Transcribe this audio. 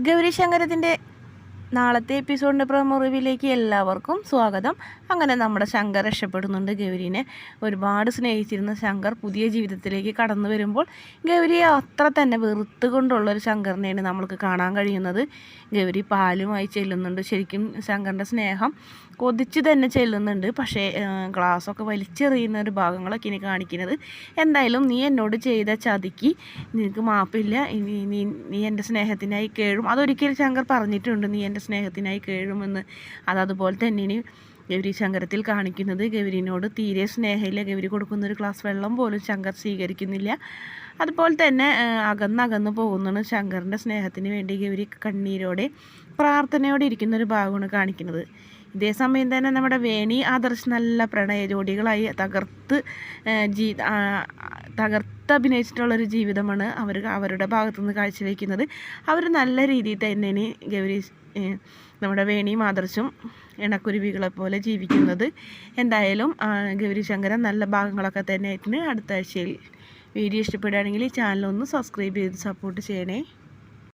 ഗൗരീശങ്കരത്തിൻ്റെ നാളത്തെ എപ്പിസോഡിൻ്റെ പ്രൊമോ റിവ്യൂവിലേക്ക് എല്ലാവർക്കും സ്വാഗതം. അങ്ങനെ നമ്മുടെ ശങ്കർ രക്ഷപ്പെടുന്നുണ്ട്. ഗൗരീനെ ഒരുപാട് സ്നേഹിച്ചിരുന്ന ശങ്കർ പുതിയ ജീവിതത്തിലേക്ക് കടന്നു വരുമ്പോൾ ഗൗരിയെ അത്ര തന്നെ വെറുത്തുകൊണ്ടുള്ളൊരു ശങ്കറിനെയാണ് നമ്മൾക്ക് കാണാൻ കഴിയുന്നത്. ഗൗരി പാലുമായി ചെല്ലുന്നുണ്ട്. ശരിക്കും ശങ്കറിൻ്റെ സ്നേഹം കൊതിച്ച് തന്നെ ചെല്ലുന്നുണ്ട്. പക്ഷേ ഗ്ലാസ്സൊക്കെ വലിച്ചെറിയുന്ന ഒരു ഭാഗങ്ങളൊക്കെ ഇനി കാണിക്കുന്നത്. എന്തായാലും നീ എന്നോട് ചെയ്ത ചതിക്ക് നിനക്ക് മാപ്പില്ല. നീ എൻ്റെ സ്നേഹത്തിനായി കേഴും. അതൊരിക്കലും ശങ്കർ പറഞ്ഞിട്ടുണ്ട്, നീ എൻ്റെ സ്നേഹത്തിനായി കേഴുമെന്ന്. അതുപോലെ തന്നെ ഇനി ഗൗരി ശങ്കരത്തിൽ കാണിക്കുന്നത് ഗൗരിനോട് തീരെ സ്നേഹമില്ല. ഗൗരി കൊടുക്കുന്നൊരു ഗ്ലാസ് വെള്ളം പോലും ശങ്കർ സ്വീകരിക്കുന്നില്ല. അതുപോലെ തന്നെ അകന്നകന്ന് പോകുന്നതാണ്. ശങ്കറിൻ്റെ സ്നേഹത്തിന് വേണ്ടി ഗൗരി കണ്ണീരോടെ പ്രാർത്ഥനയോടെ ഇരിക്കുന്നൊരു ഭാഗമാണ് കാണിക്കുന്നത്. ഇതേ സമയം തന്നെ നമ്മുടെ വേണി ആദർശ് നല്ല പ്രണയ ജോഡികളായി തകർത്ത് അഭിനയിച്ചിട്ടുള്ളൊരു ജീവിതമാണ് അവരുടെ ഭാഗത്തുനിന്ന് കാഴ്ചവെക്കുന്നത്. അവർ നല്ല രീതിയിൽ തന്നെയാണ് ഗൗരി നമ്മുടെ വേണിയും ആദർശും ഇണക്കുരുവികളെ പോലെ ജീവിക്കുന്നത്. എന്തായാലും ഗൗരി ശങ്കരൻ നല്ല ഭാഗങ്ങളൊക്കെ തന്നെ ആയിട്ട് അടുത്ത ആഴ്ചയിൽ. വീഡിയോ ഇഷ്ടപ്പെടുകയാണെങ്കിൽ ഈ ചാനലൊന്ന് സബ്സ്ക്രൈബ് ചെയ്ത് സപ്പോർട്ട് ചെയ്യണേ.